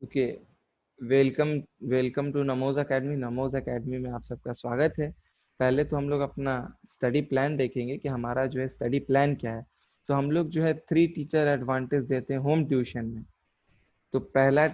Okay. Welcome welcome to Namoj academy. Namoj academy में आप सबका स्वागत है। पहले तो हम लोग अपना स्टडी प्लान देखेंगे कि हमारा जो है स्टडी प्लान क्या है। तो हम लोग जो है 3 टीचर एडवांटेज देते हैं होम ट्यूशन में। तो पहला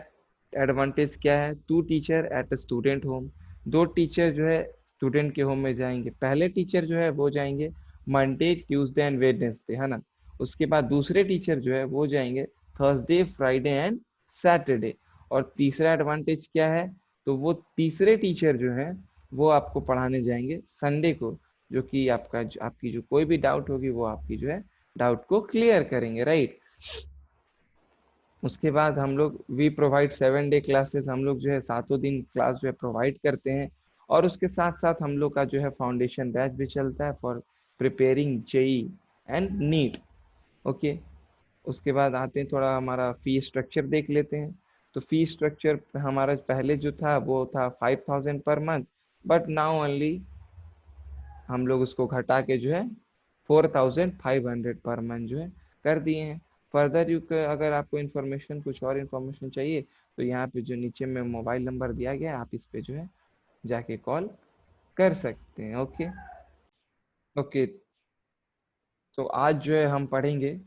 एडवांटेज क्या है, 2 teacher at a student home. 2 teacher जो है स्टूडेंट के होम में जाएंगे। पहले टीचर जो है वो जाएंगे मंडे ट्यूसडे एंड वेडनेसडे, है ना। उसके बाद दूसरे टीचर जो है वो जाएंगे थर्सडे फ्राइडे एंड सैटरडे। और तीसरा एडवांटेज क्या है, तो वो तीसरे टीचर जो है वो आपको पढ़ाने जाएंगे संडे को, जो कि आपकी जो कोई भी डाउट होगी वो आपकी जो है डाउट को क्लियर करेंगे, राइट। उसके बाद हम लोग वी प्रोवाइड 7 डे क्लासेस। हम लोग जो है सातों दिन क्लास जो है प्रोवाइड करते हैं। और उसके साथ साथ हम लोग का जो है फाउंडेशन बैच भी चलता है for preparing JEE and NEET. Okay. उसके बाद आते हैं, थोड़ा हमारा फी स्ट्रक्चर देख लेते हैं। तो फी स्ट्रक्चर हमारा पहले जो था वो था 5,000 per month, but now only हम लोग उसको घटा के जो है 4,500 पर मंथ जो है कर दिए हैं। फर्दर अगर आपको इन्फॉर्मेशन कुछ और इन्फॉर्मेशन चाहिए तो यहाँ पे जो नीचे में मोबाइल नंबर दिया गया है, आप इस पे जो है जाके कॉल कर सकते हैं। ओके। ओके। तो आज जो है हम पढ़ेंगे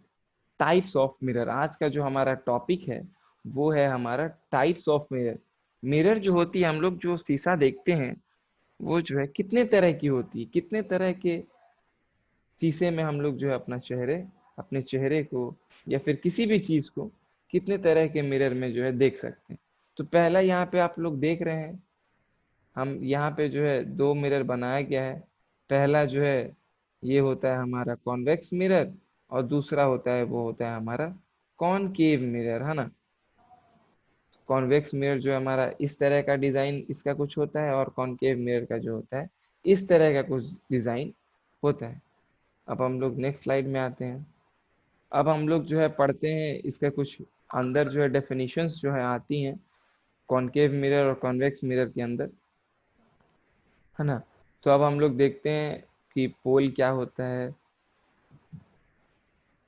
टाइप्स ऑफ मिरर। आज का जो हमारा टॉपिक है वो है हमारा टाइप्स ऑफ मिरर। मिरर जो होती है, हम लोग जो शीशा देखते हैं वो जो है कितने तरह की होती है, कितने तरह के शीशे में हम लोग जो है अपने चेहरे को या फिर किसी भी चीज को कितने तरह के मिरर में जो है देख सकते हैं। तो पहला यहाँ पे आप लोग देख रहे हैं, हम यहाँ पे जो है 2 मिरर बनाया गया है। पहला जो है ये होता है हमारा कॉन्वेक्स मिरर, और दूसरा होता है हमारा कॉनकेव मिरर, है ना। कॉन्वेक्स मिरर जो है हमारा इस तरह का डिजाइन इसका कुछ होता है, और कॉनकेव मिरर का जो होता है इस तरह का कुछ डिजाइन होता है। अब हम लोग नेक्स्ट स्लाइड में आते हैं। अब हम लोग जो है पढ़ते हैं इसका कुछ अंदर जो है डेफिनेशंस जो है आती हैं कॉनकेव मिरर और कॉन्वेक्स मिरर के अंदर, है ना। तो अब हम लोग देखते हैं कि पोल क्या होता है,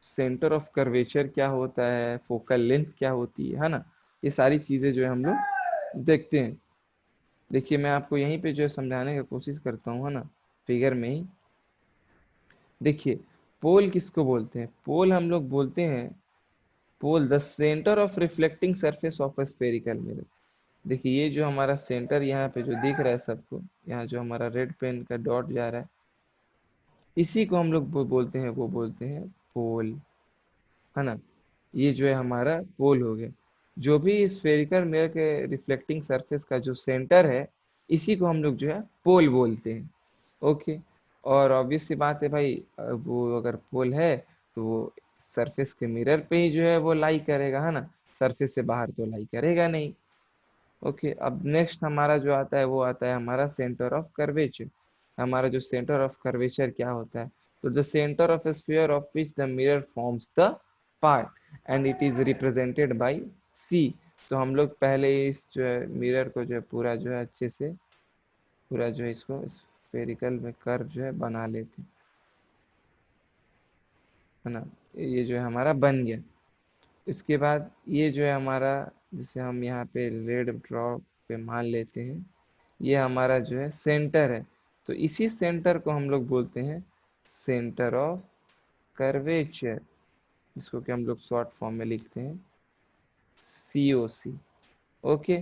सेंटर ऑफ कर्वेचर क्या होता है, फोकल लेंथ क्या होती है ना। ये सारी चीजें जो है हम लोग देखते हैं। देखिए मैं आपको यहीं पे जो है समझाने की कोशिश करता हूँ, है ना, फिगर में ही। देखिए पोल किसको बोलते हैं, पोल हम लोग बोलते हैं pole the centre of reflecting surface of a spherical mirror. देखिए ये जो हमारा सेंटर यहाँ पे जो दिख रहा है सबको, यहाँ जो हमारा रेड पेन का डॉट जा रहा है, इसी को हम लोग बोलते हैं, वो बोलते हैं पोल, है ना। ये जो है हमारा पोल हो गया। जो भी स्फेरिकल मिरर के रिफ्लेक्टिंग सरफेस का जो सेंटर है, इसी को हम लोग जो है पोल बोलते हैं। ओके। और ऑब्वियस सी बात है भाई, वो अगर पोल है तो वो सरफेस के मिरर पे ही जो है वो लाई करेगा, है ना। सरफेस से बाहर तो लाई करेगा नहीं। ओके। अब नेक्स्ट हमारा जो आता है वो आता है हमारा सेंटर ऑफ कर्वेचर। हमारा जो सेंटर ऑफ कर्वेचर क्या होता है, तो the centre of sphere of which the mirror forms the part and it is represented by C. तो हम लोग पहले इस जो है मिरर को जो है पूरा जो है अच्छे से पूरा जो है इसको स्फेरिकल में कर्व जो है बना लेते हैं, है ना। ये जो है हमारा बन गया। इसके बाद ये जो है हमारा, जिसे हम यहाँ पे रेड ड्रॉ पे मान लेते हैं, ये हमारा जो है सेंटर है। तो इसी सेंटर को हम लोग बोलते हैं सेंटर ऑफ कर्वेचर, जिसको कि हम लोग शॉर्ट फॉर्म में लिखते हैं COC। ओके।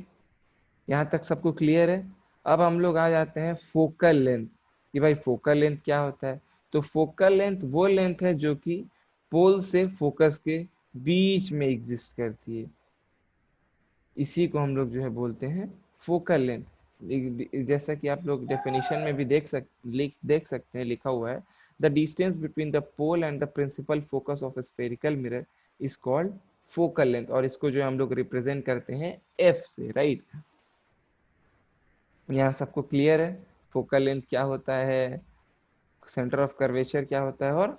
यहाँ तक सबको क्लियर है। अब हम लोग आ जाते हैं फोकल लेंथ, कि भाई फोकल लेंथ क्या होता है। तो फोकल लेंथ वो लेंथ है जो कि पोल से फोकस के बीच में एग्जिस्ट करती है, इसी को हम लोग जो है बोलते हैं फोकल लेंथ। जैसा कि आप लोग डेफिनेशन में भी देख सकते हैं, लिखा हुआ है the distance between the pole and the principal focus of spherical mirror is called focal length. और इसको जो है हम लोग रिप्रेजेंट करते हैं F से, राइट। यहाँ सबको क्लियर है फोकल लेंथ क्या होता है, सेंटर ऑफ कर्वेचर क्या होता है, और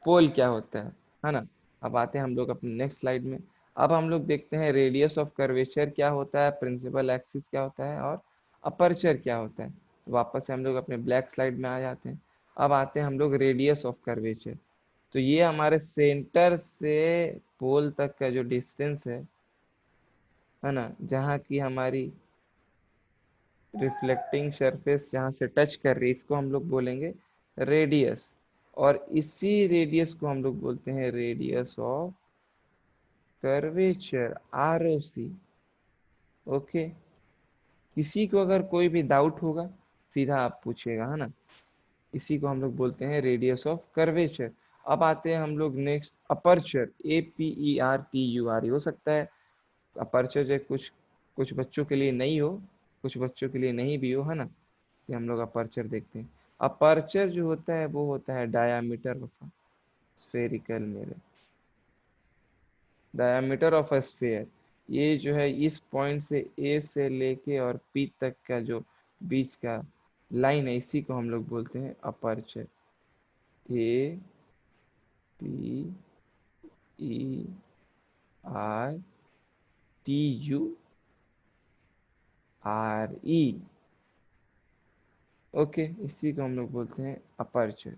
पोल क्या होता है ना। अब आते हैं हम लोग अपने नेक्स्ट स्लाइड में। अब हम लोग देखते हैं रेडियस ऑफ कर्वेचर क्या होता है, प्रिंसिपल एक्सिस क्या होता है, और अपर्चर क्या होता है। तो वापस से हम लोग अपने ब्लैक स्लाइड में आ जाते हैं। अब आते हैं हम लोग रेडियस ऑफ कर्वेचर। तो ये हमारे सेंटर से पोल तक का जो डिस्टेंस है है ना, जहाँ की हमारी रिफ्लेक्टिंग सरफेस जहाँ से टच कर रही है, इसको हम लोग बोलेंगे रेडियस। और इसी रेडियस को हम लोग बोलते हैं radius of curvature, ROC। Okay, किसी को अगर कोई भी डाउट होगा सीधा आप पूछेगा, है ना। इसी को हम लोग बोलते हैं रेडियस ऑफ कर्वेचर। अब आते हैं हम लोग नेक्स्ट, अपर्चर, APERTURE। हो सकता है अपर्चर जो कुछ कुछ बच्चों के लिए नहीं हो, कुछ बच्चों के लिए नहीं भी हो, है ना, कि हम लोग अपर्चर देखते हैं। अपर्चर जो होता है वो होता है diameter of spherical mirror, diameter of a sphere. ये जो है इस पॉइंट से ए से लेके और पी तक का जो बीच का लाइन है, इसी को हम लोग बोलते हैं अपर्चर। APERTURE। ओके, इसी को हम लोग बोलते हैं अपर्चर।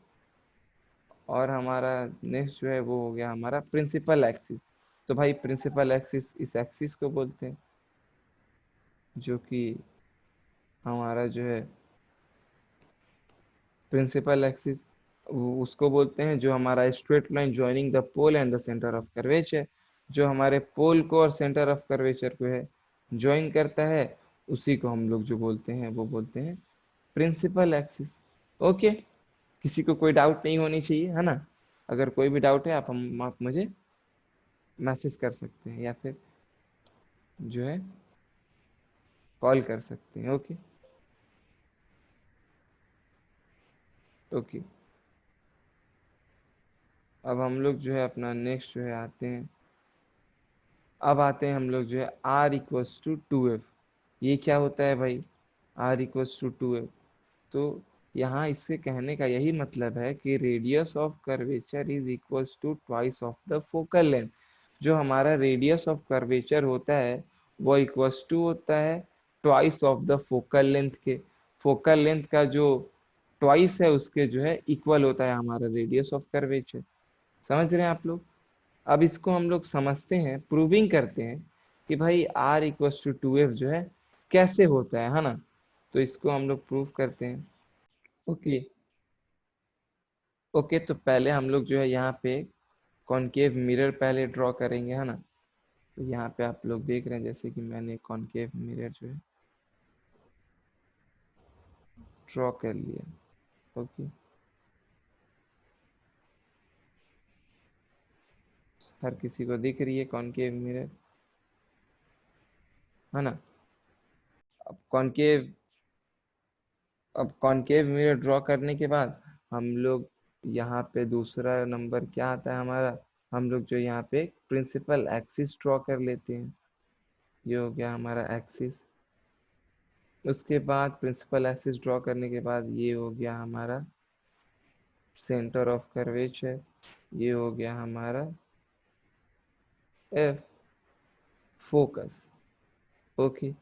और हमारा नेक्स्ट जो है वो हो गया हमारा प्रिंसिपल एक्सिस। तो भाई प्रिंसिपल एक्सिस इस एक्सिस को बोलते हैं, जो कि हमारा जो है प्रिंसिपल एक्सिस, उसको बोलते हैं जो हमारा straight line joining the pole and the centre of curvature, जो हमारे पोल को और सेंटर ऑफ कर्वेचर को है ज्वाइन करता है, उसी को हम लोग जो बोलते हैं वो बोलते हैं प्रिंसिपल एक्सिस। ओके, किसी को कोई डाउट नहीं होनी चाहिए, है ना। अगर कोई भी डाउट है आप मुझे मैसेज कर सकते हैं या फिर जो है कॉल कर सकते हैं। ओके। ओके, अब हम लोग जो है अपना नेक्स्ट जो है आते हैं, अब आते हैं हम लोग जो है R = 2F। ये क्या होता है भाई, R = 2F? तो यहाँ इससे कहने का यही मतलब है कि radius of curvature is equals to twice of the focal length. जो हमारा रेडियस ऑफ कर्वेचर होता है वो इक्वल्स टू होता है twice of the focal length के। फोकल लेंथ का जो ट्वाइस है उसके जो है इक्वल होता है हमारा रेडियस ऑफ कर्वेचर। समझ रहे हैं आप लोग। अब इसको हम लोग समझते हैं, प्रूविंग करते हैं कि भाई R = 2F जो है कैसे होता है ना। तो इसको हम लोग प्रूव करते हैं। ओके। ओके, तो पहले हम लोग जो है यहाँ पे कॉनकेव मिरर पहले ड्रॉ करेंगे, है ना। तो यहाँ पे आप लोग देख रहे हैं जैसे कि मैंने कॉनकेव मिरर जो है ड्रॉ कर लिया। ओके, हर किसी को दिख रही है कॉनकेव मिरर, है ना। अब कॉनकेव अब कॉनकेव मिरर ड्रॉ करने के बाद हम लोग यहाँ पे दूसरा नंबर क्या आता है हमारा, हम लोग जो यहाँ पे प्रिंसिपल एक्सिस ड्रॉ कर लेते हैं। ये हो गया हमारा एक्सिस। उसके बाद प्रिंसिपल एक्सिस ड्रॉ करने के बाद ये हो गया हमारा सेंटर ऑफ कर्वेचर। ये हो गया हमारा एफ, फोकस। ओके,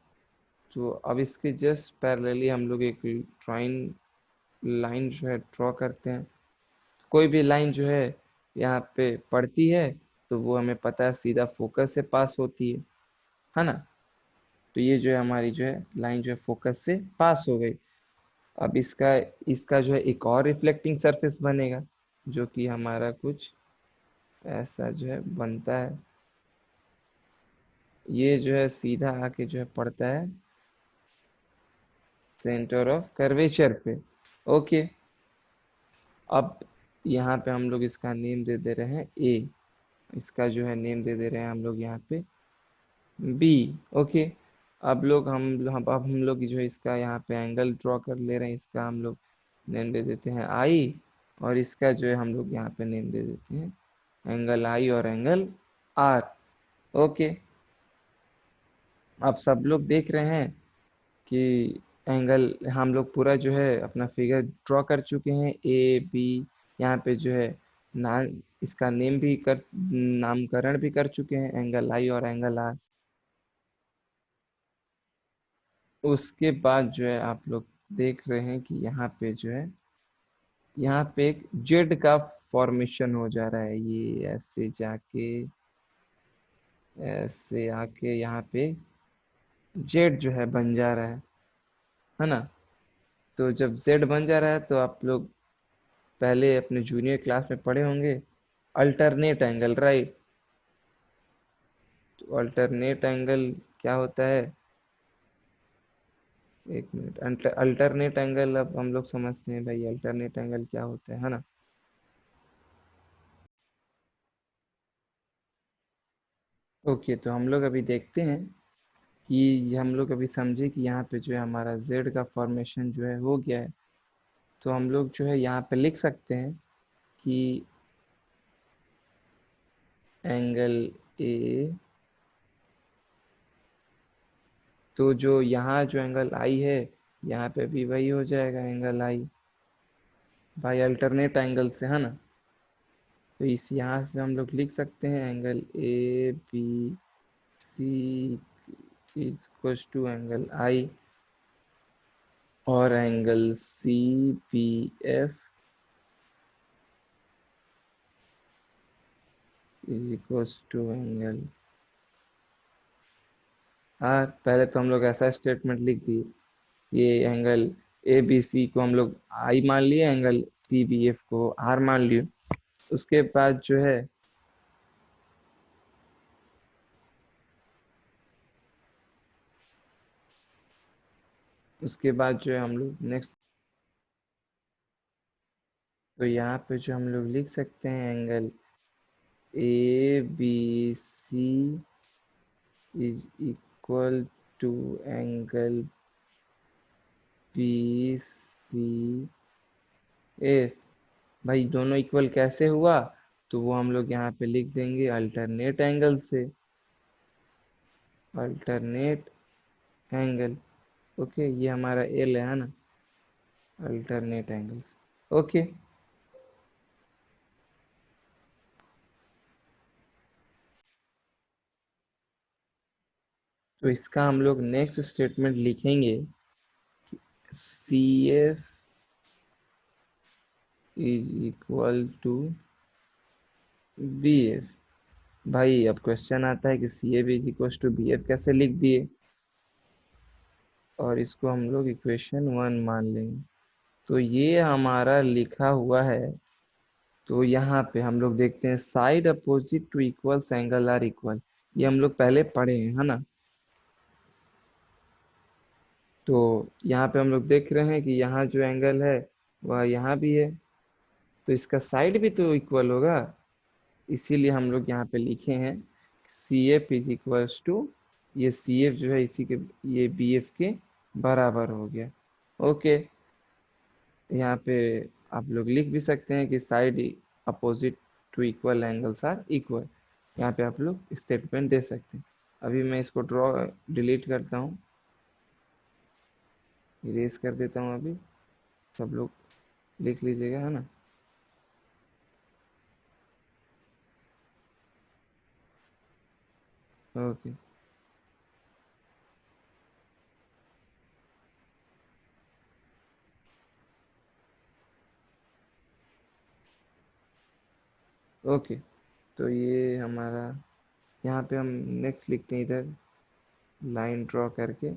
तो अब इसके जस्ट पैरेलली हम लोग एक ड्राइंग लाइन जो है ड्रॉ करते हैं। कोई भी लाइन जो है यहाँ पे पड़ती है तो वो हमें पता है सीधा फोकस से पास होती है ना। तो ये जो है हमारी जो है लाइन जो है फोकस से पास हो गई। अब इसका इसका जो है एक और रिफ्लेक्टिंग सरफेस बनेगा, जो कि हमारा कुछ ऐसा जो है बनता है। ये जो है सीधा आके जो है पड़ता है सेंटर ऑफ कर्वेचर पे। ओके, अब यहाँ पे हम लोग इसका नेम दे दे रहे हैं ए, इसका जो है नेम दे दे रहे हैं हम लोग यहाँ पे बी। ओके, अब हम लोग जो है इसका यहाँ पे एंगल ड्रॉ कर ले रहे हैं, इसका हम लोग नेम दे देते हैं आई, और इसका जो है हम लोग यहाँ पे नेम दे देते हैं एंगल आई और एंगल आर। ओके, अब सब लोग देख रहे हैं कि एंगल हम लोग पूरा जो है अपना फिगर ड्रॉ कर चुके हैं ए बी। यहाँ पे जो है नाम, इसका नेम भी कर नामकरण भी कर चुके हैं, एंगल आई और एंगल आर। उसके बाद जो है आप लोग देख रहे हैं कि यहाँ पे जो है यहाँ पे एक जेड का फॉर्मेशन हो जा रहा है। ये ऐसे जाके ऐसे आके यहाँ पे जेड जो है बन जा रहा है ना। तो जब जेड बन जा रहा है तो आप लोग पहले अपने जूनियर क्लास में पढ़े होंगे अल्टरनेट एंगल, राइट। तो अल्टरनेट एंगल क्या होता है, एक मिनट, अल्टरनेट एंगल अब हम लोग समझते हैं भाई, अल्टरनेट एंगल क्या होता है ना। ओके, तो हम लोग अभी देखते हैं कि हम लोग अभी समझे कि यहाँ पे जो है हमारा जेड का फॉर्मेशन जो है हो गया है। तो हम लोग जो है यहाँ पे लिख सकते हैं कि एंगल ए, तो जो यहाँ जो एंगल आई है यहाँ पे भी वही हो जाएगा एंगल आई, भाई अल्टरनेट एंगल से, है ना। तो इस यहाँ से हम लोग लिख सकते हैं angle A B C is equal to angle I, और angle C P F is equal to angle R. पहले तो हम लोग ऐसा स्टेटमेंट लिख दिए, ये एंगल ए बी सी को हम लोग आई मान लिए, एंगल सी बी एफ को आर मान लिए। उसके बाद जो है, उसके बाद जो है हम लोग नेक्स्ट, तो यहाँ पे जो हम लोग लिख सकते हैं angle A B C is equal to angle B C A. भाई दोनों इक्वल कैसे हुआ, तो वो हम लोग यहाँ पे लिख देंगे अल्टरनेट एंगल से, अल्टरनेट एंगल। ओके, ये हमारा एल है ना, अल्टरनेट एंगल। ओके, तो इसका हम लोग नेक्स्ट स्टेटमेंट लिखेंगे, C F is equal to B F. भाई अब क्वेश्चन आता है कि C F is equal to B F कैसे लिख दिए, और इसको हम लोग इक्वेशन 1 मान लेंगे। तो ये हमारा लिखा हुआ है। तो यहाँ पे हम लोग देखते हैं side opposite to equal angle are equal, ये हम लोग पहले पढ़े हैं, है ना। तो यहाँ पे हम लोग देख रहे हैं कि यहाँ जो एंगल है वह यहाँ भी है, तो इसका साइड भी तो इक्वल होगा। इसीलिए हम लोग यहाँ पे लिखे हैं C F is equal to, ये सी एफ जो है इसी के, ये बी एफ के बराबर हो गया। ओके, यहाँ पे आप लोग लिख भी सकते हैं कि side opposite to equal angles are equal, यहाँ पे आप लोग स्टेटमेंट दे सकते हैं। अभी मैं इसको ड्रॉ डिलीट करता हूँ, इरेज कर देता हूँ अभी, सब लोग लिख लीजिएगा, है ना। ओके, ओके, तो ये हमारा, यहाँ पे हम नेक्स्ट लिखते हैं इधर लाइन ड्रॉ करके।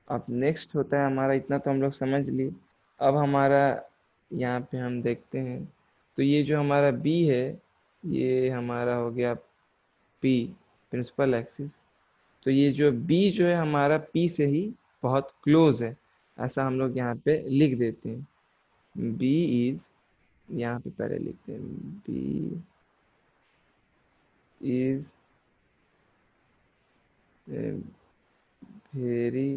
अब नेक्स्ट होता है हमारा, इतना तो हम लोग समझ लिए। अब हमारा यहाँ पे हम देखते हैं, तो ये जो हमारा बी है ये हमारा हो गया पी, प्रिंसिपल एक्सिस। तो ये जो बी जो है हमारा पी से ही बहुत क्लोज है, ऐसा हम लोग यहाँ पे लिख देते हैं। बी इज, यहाँ पे पहले लिखते हैं B is very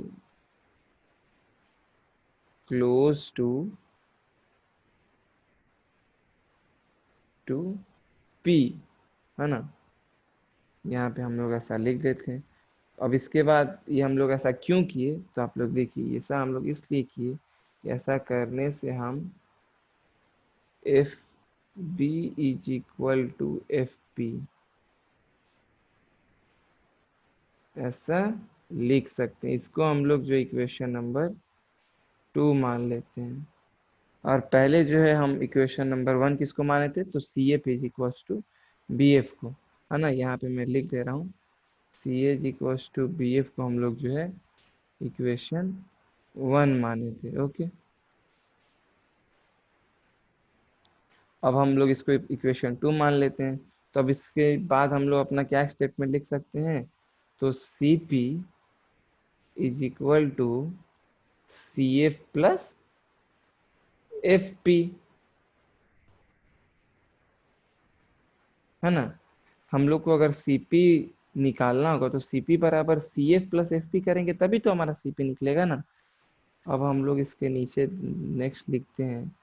close to P, है ना। यहाँ पे हम लोग ऐसा लिख देते हैं। अब इसके बाद ये हम लोग ऐसा क्यों किए, तो आप लोग देखिए, ऐसा हम लोग इसलिए किए कि ऐसा करने से हम F B is equal to F P ऐसा लिख सकते हैं। इसको हम लोग जो इक्वेशन नंबर 2 मान लेते हैं। और पहले जो है हम इक्वेशन नंबर 1 किसको माने थे, तो C F is equal to B F को, है ना। यहाँ पे मैं लिख दे रहा हूँ C H equals to B F को हम लोग जो है इक्वेशन 1 माने थे। ओके, अब हम लोग इसको इक्वेशन 2 मान लेते हैं। तो अब इसके बाद हम लोग अपना क्या स्टेटमेंट लिख सकते हैं, तो C P is equal to C F plus F P, है ना। हम लोग को अगर सीपी निकालना होगा तो सीपी बराबर C F plus F P करेंगे तभी तो हमारा सीपी निकलेगा ना। अब हम लोग इसके नीचे नेक्स्ट लिखते हैं,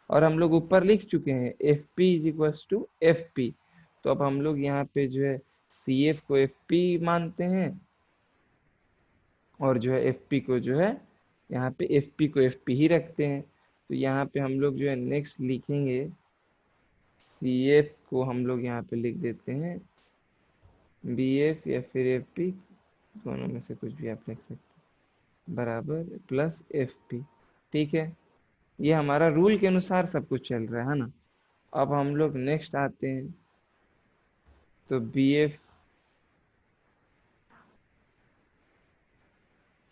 और हम लोग ऊपर लिख चुके हैं F P is equal to F P. तो अब हम लोग यहाँ पे जो है सी एफ को एफ पी मानते हैं, और जो है एफ पी को जो है यहाँ पे एफ पी को एफ पी ही रखते हैं। तो यहाँ पे हम लोग जो है नेक्स्ट लिखेंगे सी एफ को हम लोग यहाँ पे लिख देते हैं बी एफ या फिर एफ पी, दोनों में से कुछ भी आप लिख सकते हैं, बराबर प्लस एफ पी। ठीक है, ये हमारा रूल के अनुसार सब कुछ चल रहा है ना। अब हम लोग नेक्स्ट आते हैं, तो बी एफ,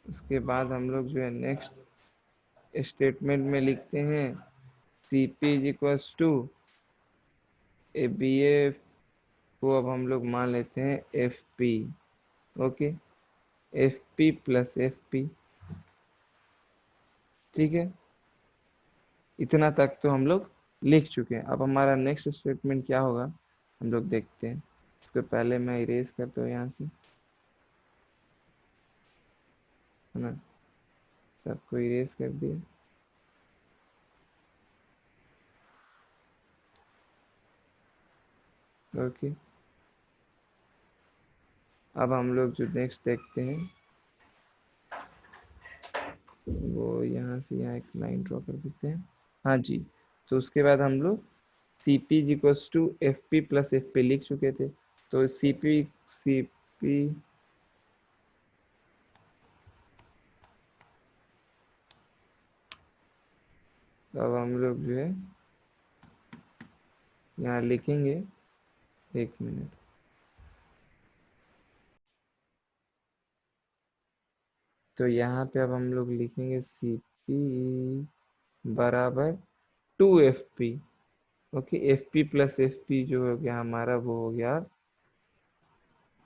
उसके बाद हम लोग जो है नेक्स्ट स्टेटमेंट में लिखते हैं C P is equals to A B F को अब हम लोग मान लेते हैं F P. Okay, F P plus F P. ठीक है, इतना तक तो हम लोग लिख चुके हैं। अब हमारा नेक्स्ट स्टेटमेंट क्या होगा हम लोग देखते हैं। इसको पहले मैं इरेज करता हूँ यहाँ से, है ना, सबको इरेज कर दिया। ओके, अब हम लोग जो नेक्स्ट देखते हैं वो यहाँ से यहाँ एक लाइन ड्रॉ कर देते हैं। हाँ जी, तो उसके बाद हम लोग C P is equals to F P plus F P लिख चुके थे। तो सी पी अब हम लोग जो है यहाँ लिखेंगे, एक मिनट, तो यहाँ पे अब हम लोग लिखेंगे सी पी बराबर 2 F P. Okay, F P plus F P जो हो गया हमारा वो हो गया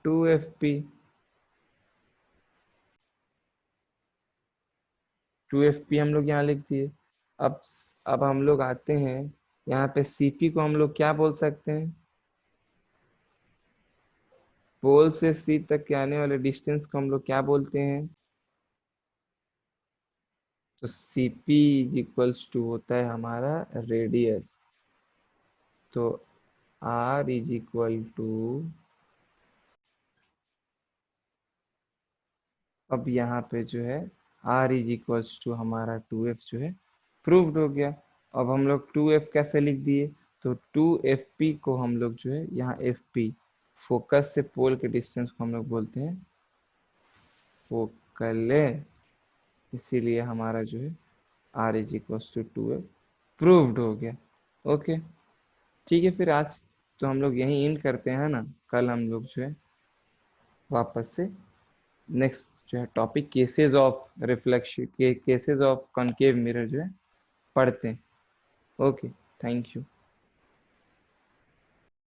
2 एफ पी। 2 एफ पी हम लोग यहाँ लिख दिए। अब अब हम लोग आते हैं यहाँ पे सी पी को हम लोग क्या बोल सकते हैं, पोल से सी तक के आने वाले डिस्टेंस को हम लोग क्या बोलते हैं, तो C P is equals to होता है हमारा रेडियस। तो आर इज इक्वल टू, अब यहाँ पे जो है आर इज इक्वल्स टू हमारा 2f जो है प्रूव्ड हो गया। अब हम लोग 2f कैसे लिख दिए, तो 2fp को हम लोग जो है यहाँ fp, फोकस से पोल के डिस्टेंस को हम लोग बोलते हैं फोकल, इसीलिए हमारा जो है R is equals to 2f proved हो गया। ओके, ठीक है, फिर आज तो हम लोग यहीं इन करते हैं ना। कल हम लोग जो है वापस से नेक्स्ट जो है टॉपिक केसेस ऑफ रिफ्लेक्शन के केसेस ऑफ कॉनकेव मिरर जो है पढ़ते हैं। Okay, thank you.